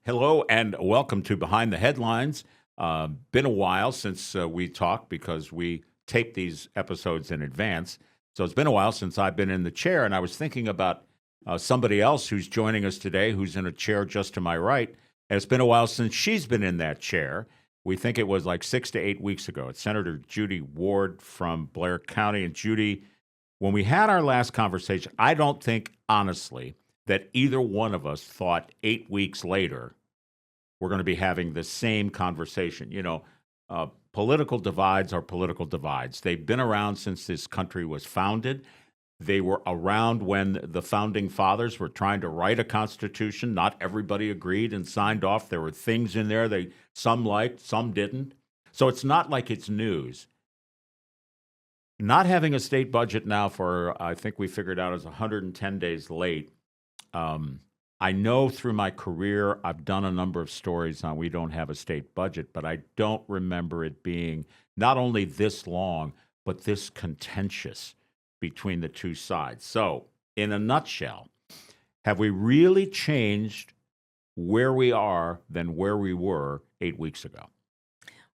Hello and welcome to Behind the Headlines. Been a while since we talked because we tape these episodes in advance. So it's been a while since I've been in the chair, and I was thinking about somebody else who's joining us today who's in a chair just to my right. And it's been a while since she's been in that chair. We think it was like 6 to 8 weeks ago. It's Senator Judy Ward from Blair County. And Judy, when we had our last conversation, I don't think, honestly, that either one of us thought 8 weeks later we're going to be having the same conversation. Political divides are political divides. They've been around since this country was founded. They were around when the founding fathers were trying to write a constitution. Not everybody agreed and signed off. There were things in there some liked, some didn't. So it's not like it's news. Not having a state budget now for, I think we figured out, is 110 days late. I know through my career, I've done a number of stories on we don't have a state budget, but I don't remember it being not only this long, but this contentious between the two sides. So, in a nutshell, have we really changed where we are than where we were 8 weeks ago?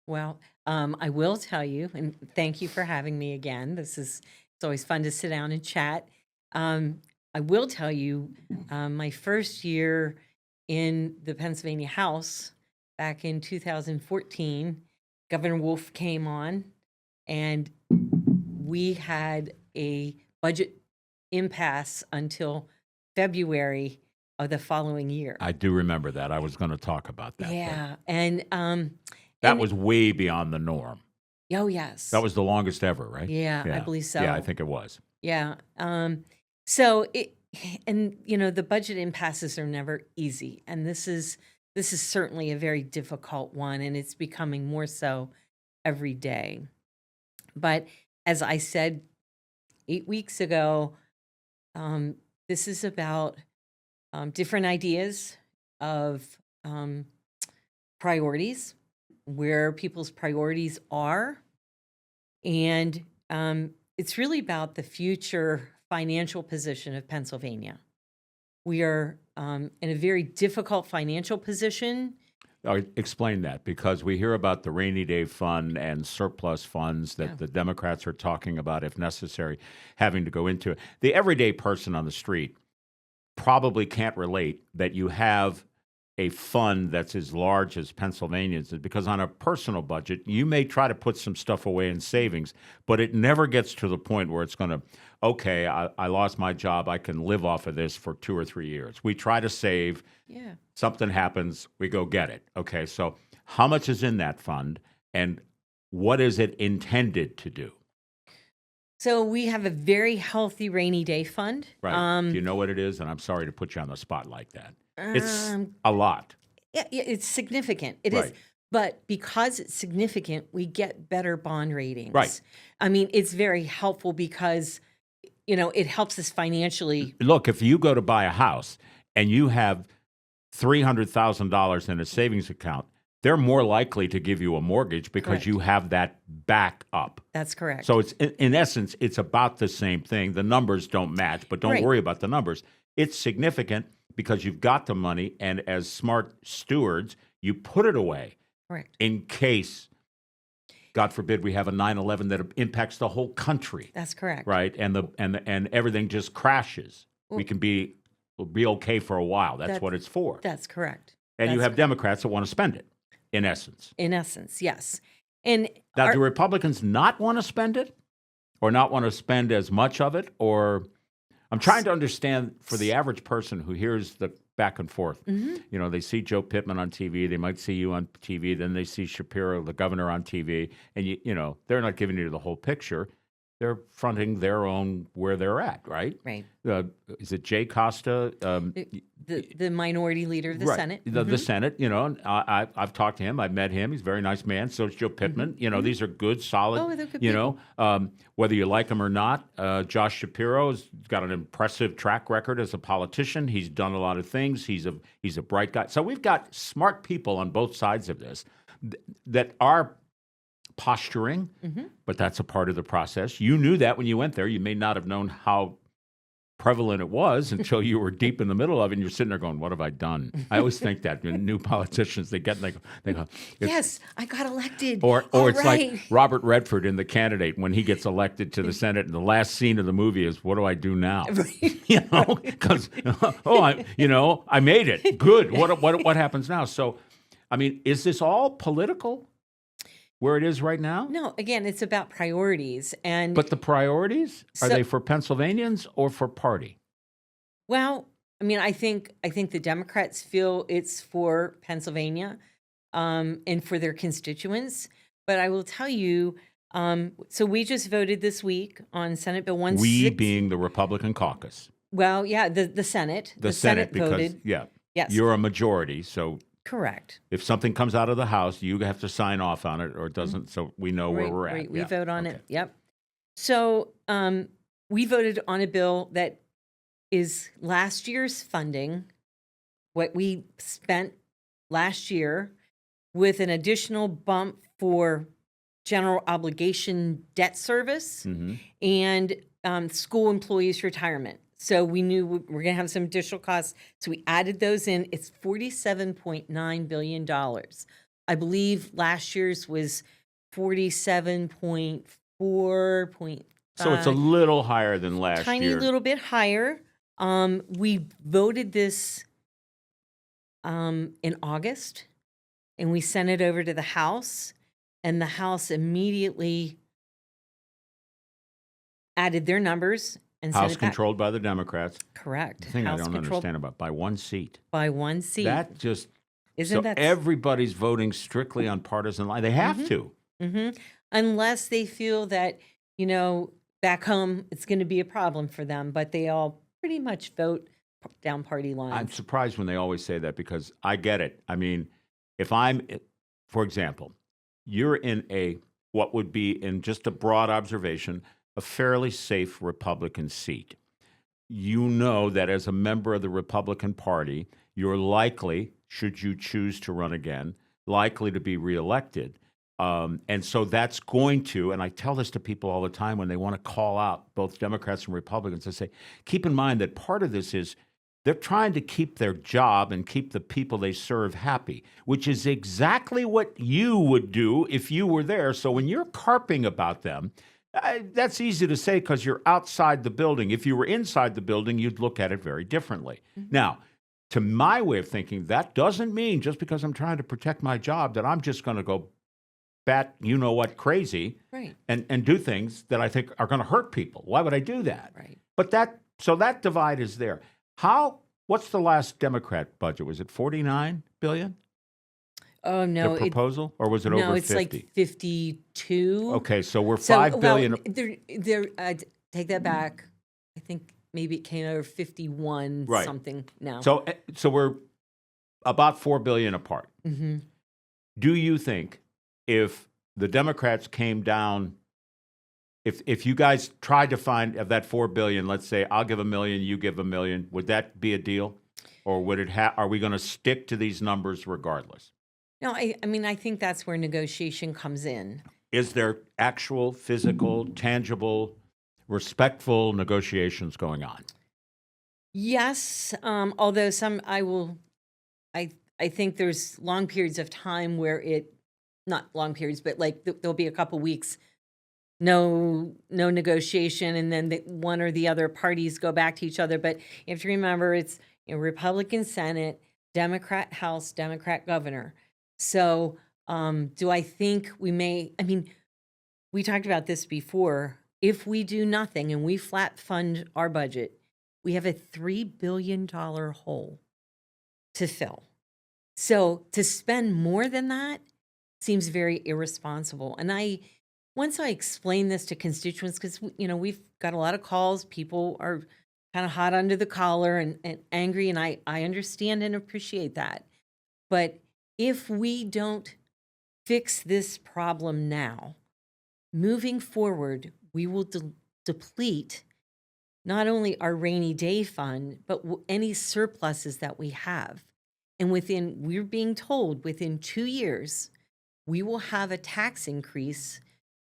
Well, I will tell you, and thank you for having me again. It's always fun to sit down and chat. I will tell you, my first year in the Pennsylvania House back in 2014, Governor Wolf came on, and we had a budget impasse until February of the following year. I do remember that. I was going to talk about that. Yeah, and that was way beyond the norm. Oh yes, that was the longest ever, right? Yeah, I believe so. Yeah, I think it was. Yeah. So the budget impasses are never easy, and this is certainly a very difficult one, and it's becoming more so every day. But as I said 8 weeks ago, this is about different ideas of priorities, where people's priorities are, and it's really about the future financial position of Pennsylvania. We are in a very difficult financial position. Explain that, because we hear about the rainy day fund and surplus funds that the Democrats are talking about, if necessary, having to go into it. The everyday person on the street probably can't relate that you have a fund that's as large as Pennsylvania's, because on a personal budget, you may try to put some stuff away in savings, but it never gets to the point where it's going to, okay, I lost my job, I can live off of this for 2 or 3 years. We try to save. Yeah. Something happens, we go get it. Okay, so how much is in that fund, and what is it intended to do? So we have a very healthy rainy day fund. Right. Do you know what it is? And I'm sorry to put you on the spot like that. It's a lot. Yeah, it's significant. It is. But because it's significant, we get better bond ratings. Right. I mean, it's very helpful because, it helps us financially. Look, if you go to buy a house and you have $300,000 in a savings account, they're more likely to give you a mortgage because Correct. You have that backup. That's correct. So it's in essence, it's about the same thing. The numbers don't match, but don't worry about the numbers. It's significant because you've got the money, and as smart stewards, you put it away. Correct. In case, God forbid, we have a 9/11 that impacts the whole country. That's correct. Right, and everything just crashes. We can be okay for a while. That's what it's for. That's correct. And you have Democrats that want to spend it, in essence. In essence, yes. And now, do Republicans not want to spend it, or not want to spend as much of it, or? I'm trying to understand for the average person who hears the back and forth. Mm-hmm. They see Joe Pittman on TV. They might see you on TV. Then they see Shapiro, the governor, on TV. And, they're not giving you the whole picture. They're fronting their own where they're at, right? Right. Is it Jay Costa? The minority leader of the Senate. The Senate, I've talked to him. I've met him. He's a very nice man. So is Joe Pittman. These are good, solid, they're good people. Whether you like him or not. Josh Shapiro's got an impressive track record as a politician. He's done a lot of things. He's a bright guy. So we've got smart people on both sides of this that are posturing, but that's a part of the process. You knew that when you went there. You may not have known how prevalent it was until you were deep in the middle of it, and you're sitting there going, "What have I done?" I always think that new politicians they go, Yes, I got elected. or All it's like right. Robert Redford in The Candidate when he gets elected to the Senate, and the last scene of the movie is, "What do I do now?" Because I made it. Good. What happens now? So, I mean, is this all political where it is right now? No, again, it's about priorities. And But the priorities, are so, they for Pennsylvanians or for party? well, I mean, I think the Democrats feel it's for Pennsylvania, and for their constituents. But I will tell you, so we just voted this week on Senate Bill We 16. being the Republican caucus. Well, yeah, the Senate. The Senate, because, voted. yeah, Yes, you're a majority. So correct. if something comes out of the House, you have to sign off on it or it doesn't. So we know where Right, we're at. right. We Yeah. vote on Okay. it. Yep. So we voted on a bill that is last year's funding, what we spent last year, with an additional bump for general obligation debt service Mhm. and school employees' retirement. So we knew we're going to have some additional costs. So we added those in. It's $47.9 billion. I believe last year's was 47.4. So it's a little higher than last Tiny year. little bit higher. We voted this in August, and we sent it over to the House, and the House immediately added their numbers and sent House it back. controlled by the Democrats. Correct. The thing I House don't controlled understand about by one seat. by one seat. That just Isn't so that everybody's voting strictly on partisan line. They have to. Unless they feel that, back home it's going to be a problem for them, but they all pretty much vote down party I'm lines. surprised when they always say that because I get it. I mean, for example, you're in what would be, in just a broad observation, a fairly safe Republican seat. You know that as a member of the Republican Party, you're likely, should you choose to run again, likely to be reelected. And so that's going to, and I tell this to people all the time when they want to call out both Democrats and Republicans, I say, keep in mind that part of this is they're trying to keep their job and keep the people they serve happy, which is exactly what you would do if you were there. So when you're carping about them, that's easy to say because you're outside the building. If you were inside the building, you'd look at it very differently. Now, to my way of thinking, that doesn't mean just because I'm trying to protect my job that I'm just going to go bat crazy Right. and do things that I think are going to hurt people. Why would I do that? Right. But that divide is there. What's the last Democrat budget? Was it $49 billion? Oh no, The proposal, or was it no, over it's 50? like 52. Okay, so we're So, $5 billion. Take that back. I think maybe it came over 51 Right. something now. So we're about $4 billion apart. Mhm. Do you think if the Democrats came down, if you guys tried to find of that $4 billion, let's say I'll give $1 million, you give $1 million, would that be a deal, or would it? Are we going to stick to these numbers regardless? No, I mean, I think that's where negotiation comes in. Is there actual, physical, tangible, respectful negotiations going on? Yes, although I think there's long periods of time where not long periods, but like there'll be a couple weeks, no negotiation, and then one or the other parties go back to each other. But you have to remember it's Republican Senate, Democrat House, Democrat governor. So do I think we may, I mean, we talked about this before. If we do nothing and we flat fund our budget, we have a $3 billion hole to fill. So to spend more than that seems very irresponsible. And once I explain this to constituents, because we've got a lot of calls, people are kind of hot under the collar and angry, and I understand and appreciate that. But if we don't fix this problem now, moving forward, we will deplete not only our rainy day fund, but any surpluses that we have. And we're being told within 2 years, we will have a tax increase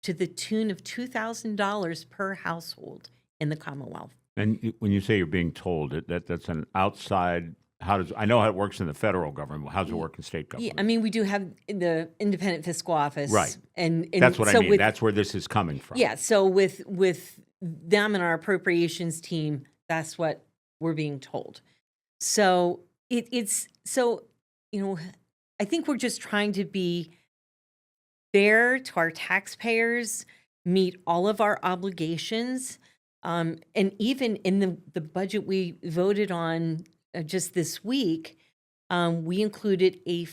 to the tune of $2,000 per household in the Commonwealth. And when you say you're being told, that's an outside. I know how it works in the federal government. How does it work in state Yeah, government? I mean, we do have the independent fiscal office, Right. and That's what I so mean. with That's where this is coming from. yeah, so with them and our appropriations team, that's what we're being told. So it's so you know, I think we're just trying to be fair to our taxpayers, meet all of our obligations. And even in the budget we voted on just this week, we included a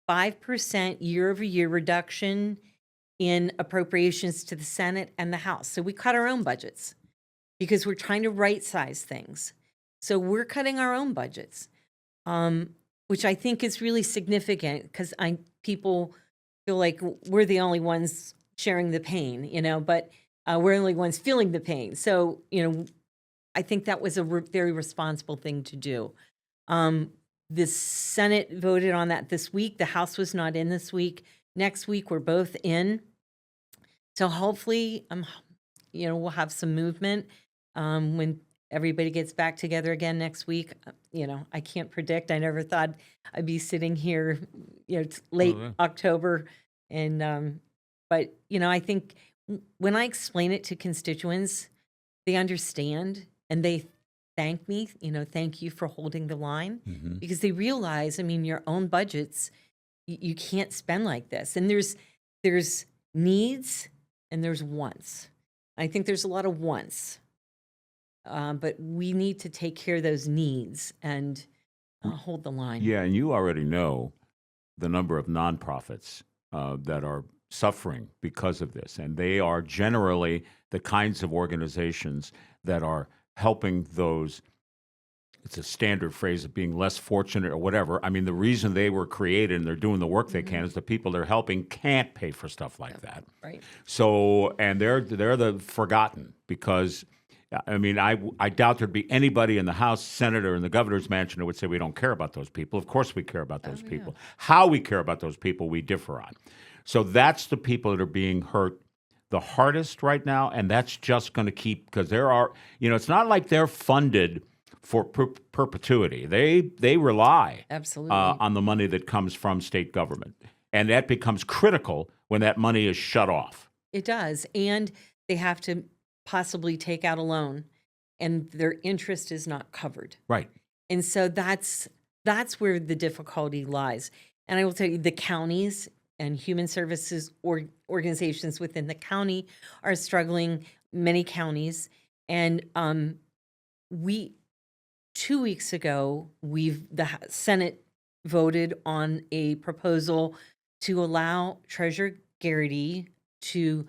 5% year-over-year reduction in appropriations to the Senate and the House. So we cut our own budgets because we're trying to right-size things. So we're cutting our own budgets, which I think is really significant because people feel like we're the only ones sharing the pain, but we're the only ones feeling the pain. So, I think that was a very responsible thing to do. The Senate voted on that this week. The House was not in this week. Next week, we're both in. So hopefully, we'll have some movement when everybody gets back together again next week. I can't predict. I never thought I'd be sitting here, it's late October, and but I think when I explain it to constituents, they understand and they thank me. Thank you for holding the line, because they realize, I mean, your own budgets, you can't spend like this, and there's needs and there's wants. I think there's a lot of wants. But we need to take care of those needs and hold the line. Yeah, and you already know the number of nonprofits that are suffering because of this. And they are generally the kinds of organizations that are helping those, it's a standard phrase of being less fortunate or whatever. I mean, the reason they were created and they're doing the work they can is the people they're helping can't pay for stuff like that. Right. So, and they're the forgotten, because I mean, I doubt there'd be anybody in the House, Senate, or in the governor's mansion that would say we don't care about those people. Of course we care about those people. How we care about those people, we differ on. So that's the people that are being hurt the hardest right now, and that's just going to keep, because there are, it's not like they're funded for perpetuity. They rely Absolutely on the money that comes from state government, and that becomes critical when that money is shut off. It does, and they have to possibly take out a loan, and their interest is not covered. Right. And so that's where the difficulty lies. And I will tell you, the counties and human services organizations within the county are struggling, many counties. And 2 weeks ago, the Senate voted on a proposal to allow Treasurer Garrity to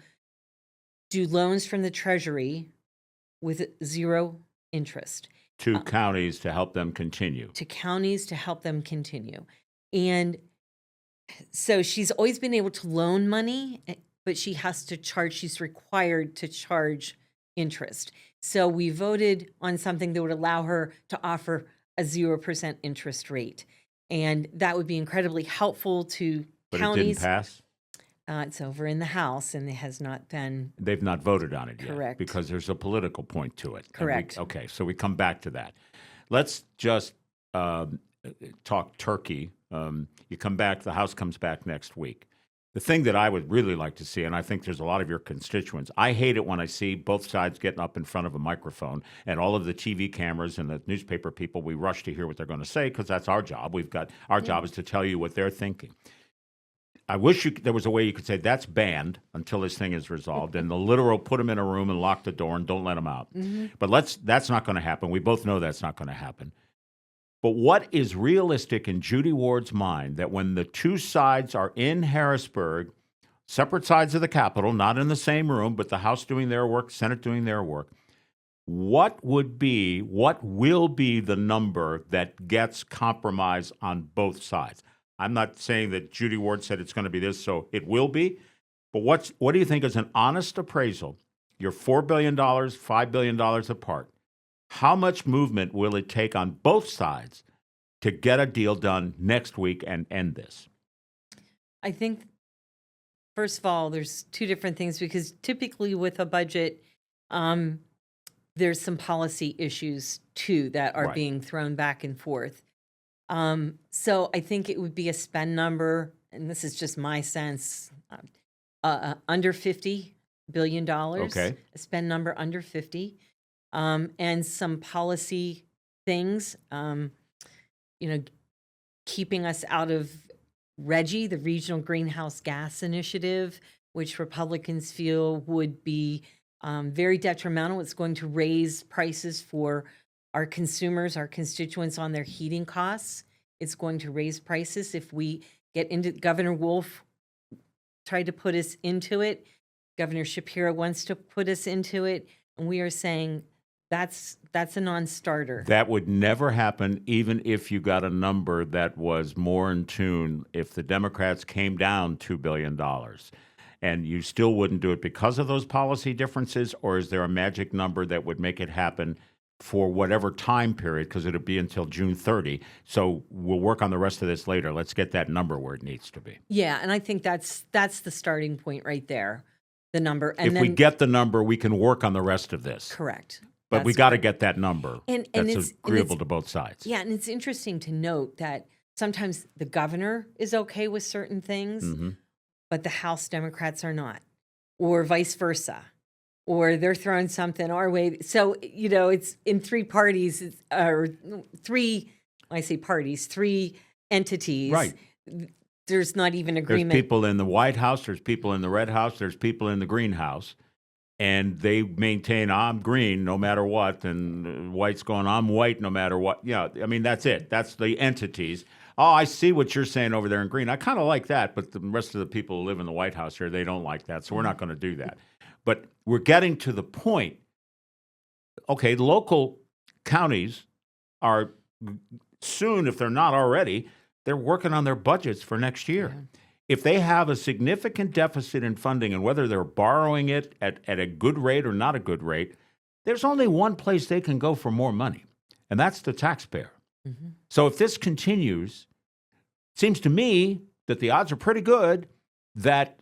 do loans from the Treasury with zero interest. To counties to help them continue. To counties to help them continue. And so she's always been able to loan money, but she's required to charge interest. So we voted on something that would allow her to offer a 0% interest rate. And that would be incredibly helpful to counties. But it didn't pass? It's over in the House, and it has not been. They've not voted on it yet. Correct. Because there's a political point to it. Correct. Okay, so we come back to that. Let's just talk Turkey. You come back, the House comes back next week. The thing that I would really like to see, and I think there's a lot of your constituents, I hate it when I see both sides getting up in front of a microphone and all of the TV cameras and the newspaper people, we rush to hear what they're going to say, because that's our job. Our job is to tell you what they're thinking. I wish there was a way you could say that's banned until this thing is resolved, and the literal put them in a room and lock the door and don't let them out. But that's not going to happen. We both know that's not going to happen. But what is realistic in Judy Ward's mind, that when the two sides are in Harrisburg, separate sides of the Capitol, not in the same room, but the House doing their work, Senate doing their work, what will be the number that gets compromise on both sides? I'm not saying that Judy Ward said it's going to be this, so it will be. But what do you think is an honest appraisal? You're $4 billion, $5 billion apart. How much movement will it take on both sides to get a deal done next week and end this? I think, first of all, there's two different things, because typically with a budget, there's some policy issues too that are Right. being thrown back and forth. So I think it would be a spend number, and this is just my sense, under $50 billion, Okay. a spend number under 50, and some policy things, you know, keeping us out of RGGI, the Regional Greenhouse Gas Initiative, which Republicans feel would be very detrimental. It's going to raise prices for our consumers, our constituents on their heating costs. It's going to raise prices if we get into. Governor Wolf tried to put us into it. Governor Shapiro wants to put us into it, and we are saying that's a non-starter. That would never happen, even if you got a number that was more in tune. If the Democrats came down $2 billion, and you still wouldn't do it because of those policy differences, or is there a magic number that would make it happen for whatever time period? Because it'll be until June 30. So we'll work on the rest of this later. Let's get that number where it needs to be. Yeah, and I think that's the starting point right there, the number. And If then, we get the number, we can work on the rest of this. correct. But we That's got to correct. get that number. And That's it's- and agreeable it's- to both sides. Yeah, and it's interesting to note that sometimes the governor is okay with certain things, Mhm. but the House Democrats are not, or vice versa, or they're throwing something our way. So, it's in three parties, or three, when I say parties, three entities. Right. There's not even There's agreement. people in the White House, there's people in the Red House, there's people in the Green House, and they maintain, I'm green no matter what, and white's going, I'm white no matter what. Yeah, I mean, that's it. That's the entities. Oh, I see what you're saying over there in green. I kind of like that, but the rest of the people who live in the White House here, they don't like that, so we're not going to do that. But we're getting to the point, okay, local counties are soon, if they're not already, they're working on their budgets for next year. Yeah. If they have a significant deficit in funding, and whether they're borrowing it at a good rate or not a good rate, there's only one place they can go for more money, and that's the taxpayer. Mhm. So if this continues, it seems to me that the odds are pretty good that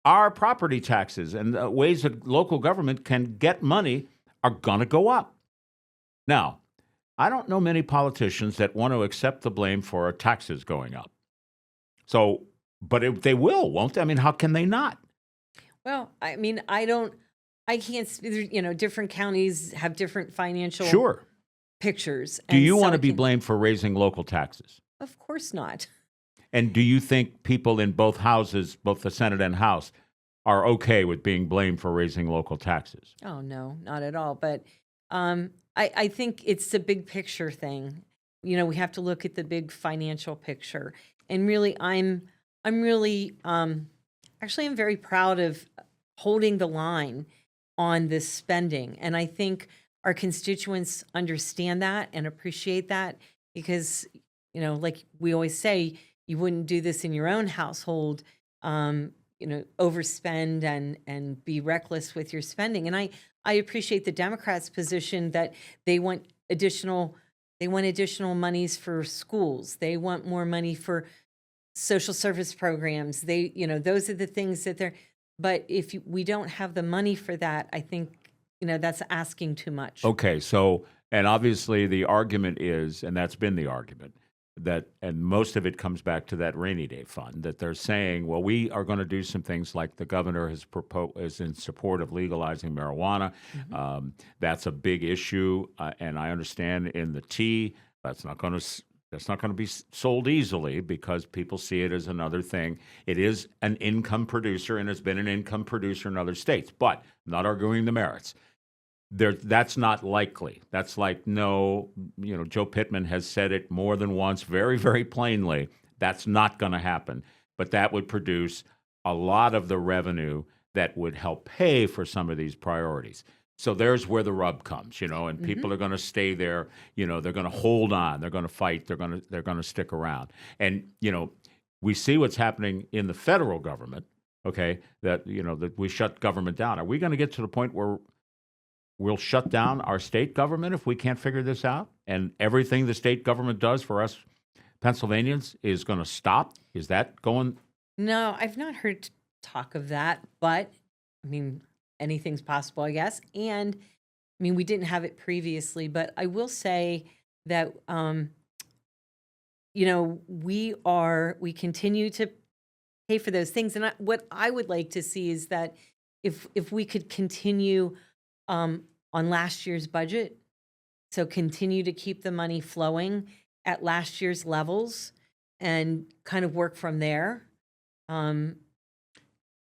our property taxes and the ways that local government can get money are going to go up. Now, I don't know many politicians that want to accept the blame for our taxes going up. So, but they will, won't they? I mean, how can they not? Well, I mean, I can't, different counties have different financial Sure. pictures. Do and you so want to it be can- blamed for raising local taxes? Of course not. And do you think people in both houses, both the Senate and House, are okay with being blamed for raising local taxes? Oh, no, not at all. But I think it's the big picture thing. We have to look at the big financial picture. And really, I'm really, actually, I'm very proud of holding the line on this spending. And I think our constituents understand that and appreciate that because, like we always say, you wouldn't do this in your own household, overspend and be reckless with your spending. And I appreciate the Democrats' position that they want additional monies for schools. They want more money for social service programs. Those are the things that they're, but if we don't have the money for that, I think, that's asking too much. Okay, so, and obviously the argument is, and that's been the argument, that, and most of it comes back to that rainy day fund, that they're saying, well, we are going to do some things like the governor has proposed, is in support of legalizing marijuana. Mm-hmm. That's a big issue, and I understand in the tea, that's not going to be sold easily because people see it as another thing. It is an income producer and has been an income producer in other states, but I'm not arguing the merits. That's not likely. That's like, no, Joe Pittman has said it more than once, very, very plainly. That's not going to happen. But that would produce a lot of the revenue that would help pay for some of these priorities. So there's where the rub comes, and people are going to stay there. They're going to hold on. They're going to fight. They're going to stick around. And we see what's happening in the federal government. Okay, that we shut government down. Are we going to get to the point where we'll shut down our state government if we can't figure this out? And everything the state government does for us Pennsylvanians is going to stop? Is that going? No, I've not heard talk of that, but I mean, anything's possible, I guess. And mean, we didn't have it previously, but I will say that, we continue to pay for those things. And what I would like to see is that if we could continue on last year's budget, so continue to keep the money flowing at last year's levels and kind of work from there. Um,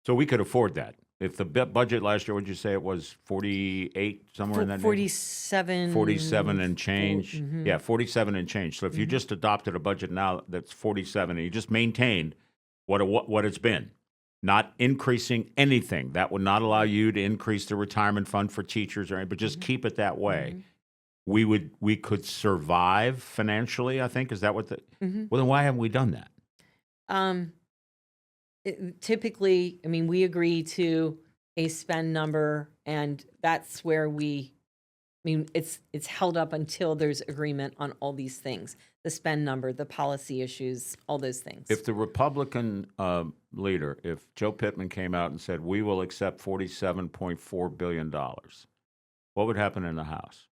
So we could afford that. If the budget last year, would you say it was 48, somewhere in that neighborhood? 47. 47 and change. Mhm. Yeah, 47 and change. So if you just adopted a budget now that's 47 and you just maintained what it's been, not increasing anything, that would not allow you to increase the retirement fund for teachers or anything, but just keep it that way. We could survive financially, I think. Is that what well, then why haven't we done that? Um, Typically, I mean, we agree to a spend number, and that's where it's held up until there's agreement on all these things, the spend number, the policy issues, all those things. If the Republican leader, if Joe Pittman came out and said, we will accept $47.4 billion, what would happen in the House?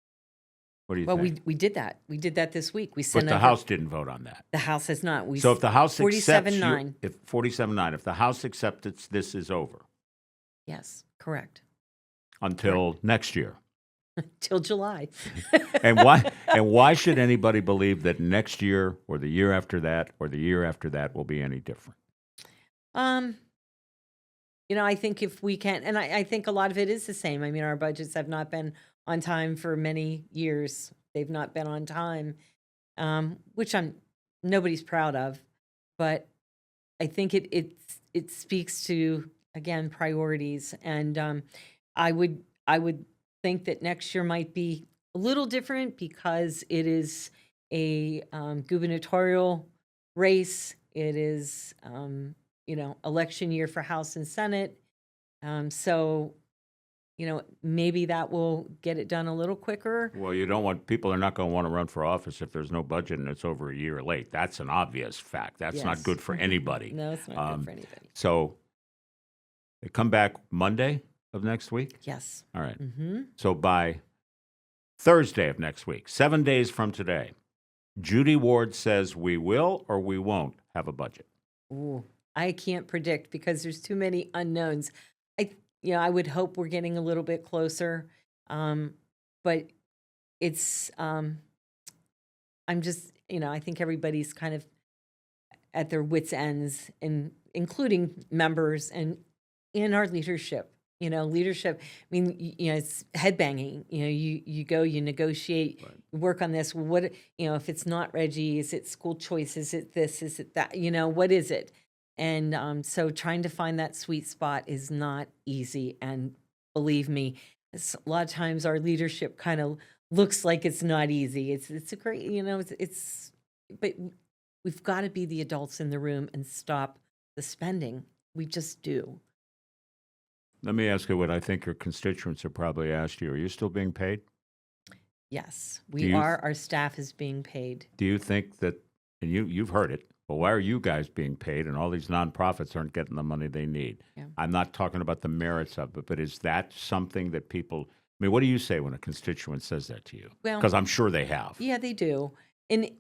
What do you Well, think? we did that. We did that this week. We But sent the over. House didn't vote on that. The House has not. So if the House accepts 47-9. if 47-9, if the House accepts it, this is over Yes, correct. until next year. Till July. And why should anybody believe that next year or the year after that or the year after that will be any different? I think if we can, and I think a lot of it is the same. I mean, our budgets have not been on time for many years. They've not been on time, which nobody's proud of. But I think it speaks to, again, priorities. And I would think that next year might be a little different because it is a gubernatorial race. It is election year for House and Senate. So maybe that will get it done a little quicker. Well, you don't want people are not going to want to run for office if there's no budget and it's over a year late. That's an obvious fact. That's not Yes. good for anybody. No, it's not good for anybody. So they come back Monday of next week? Yes. All right. Mm-hmm. So by Thursday of next week, 7 days from today, Judy Ward says we will or we won't have a budget. Ooh, I can't predict because there's too many unknowns. I would hope we're getting a little bit closer, but it's. I'm just, I think everybody's kind of at their wits' ends, and including members and in our leadership. Leadership. I mean, it's headbanging. You go, you negotiate, you work on this. What, if it's not Reggie, is it school choice? Is it this? Is it that? What is it? And so trying to find that sweet spot is not easy. And believe me, a lot of times our leadership kind of looks like it's not easy. It's a great, but we've got to be the adults in the room and stop the spending. We just do. Let me ask you what I think your constituents have probably asked you. Are you still being paid? Yes, we are. Our staff is being paid. Do you think that, and you've heard it, but why are you guys being paid and all these nonprofits aren't getting the money they need? Yeah. I'm not talking about the merits of it, but is that something that people, I mean, what do you say when a constituent says that to you? Well, Because I'm sure they have. Yeah, they do. And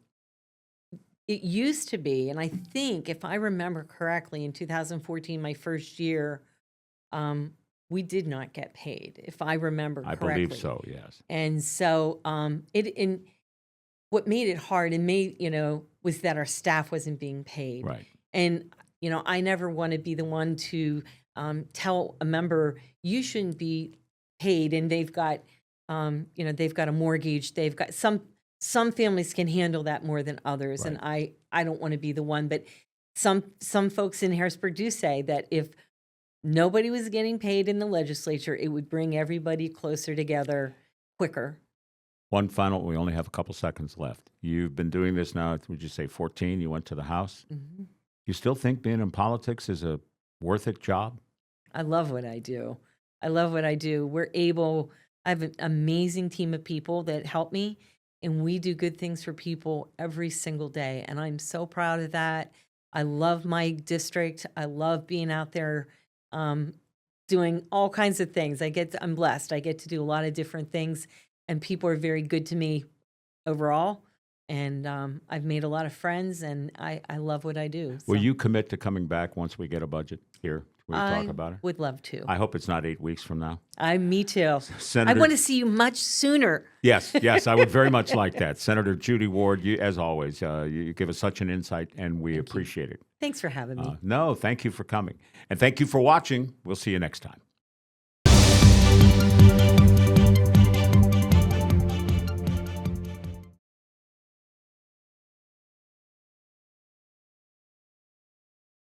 it used to be, and I think if I remember correctly, in 2014, my first year, we did not get paid, if I remember I correctly. believe so, yes. And so what made it hard was that our staff wasn't being paid. Right. And, I never want to be the one to tell a member, you shouldn't be paid. And they've got, they've got a mortgage. They've got some families can handle that more than others. Right. And I don't want to be the one, but some folks in Harrisburg do say that if nobody was getting paid in the legislature, it would bring everybody closer together quicker. One final, we only have a couple seconds left. You've been doing this now, would you say 14? You went to the House. Mm-hmm. You still think being in politics is a worth it job? I love what I do. I have an amazing team of people that help me, and we do good things for people every single day. And I'm so proud of that. I love my district. I love being out there doing all kinds of things. I'm blessed. I get to do a lot of different things, and people are very good to me overall. And I've made a lot of friends, and I love what I do. Will So you commit to coming back once we get a budget here? We I talk about it. would love to. I hope it's not 8 weeks from now. Me too. Senator, I want to see you much sooner. Yes, I would very much like that. Senator Judy Ward, you, as always, you give us such an insight, and we appreciate it. Thanks for having me. No, thank you for coming. And thank you for watching. We'll see you next time.